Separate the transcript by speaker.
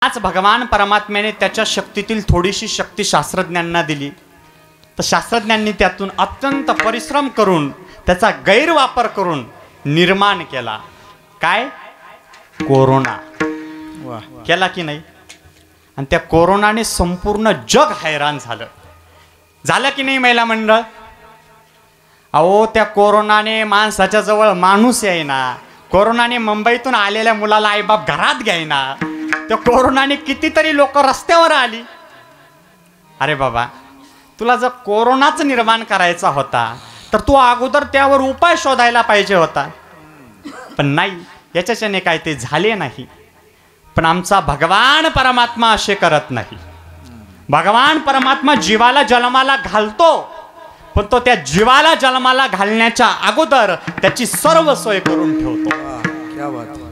Speaker 1: आज भगवान परमात्म्याने त्याच्या शक्तीतील थोडीशी शक्ती शास्त्रज्ञांना दिली, तर शास्त्रज्ञांनी त्यातून अत्यंत परिश्रम करून त्याचा गैरवापर करून निर्माण केला. काय? कोरोना केला की नाही? आणि त्या कोरोनाने संपूर्ण जग हैराण झालं की नाही महिला मंडळ? अहो, त्या कोरोनाने माणसाच्या जवळ माणूस येईना. कोरोनाने मुंबईतून आलेल्या मुलाला आईबाप घरात घ्यायना. त्या कोरोनाने कितीतरी लोक रस्त्यावर आली. अरे बाबा, तुला जर कोरोनाच निर्माण करायचा होता तर तू अगोदर त्यावर उपाय शोधायला पाहिजे होता. पण नाही, याच्याने काय ते झाले नाही. पण आमचा भगवान परमात्मा असे करत नाही. भगवान परमात्मा जीवाला जन्माला घालतो, पण तो त्या जीवाला जन्माला घालण्याच्या अगोदर त्याची सर्व सोय करून ठेवतो.
Speaker 2: क्या बात.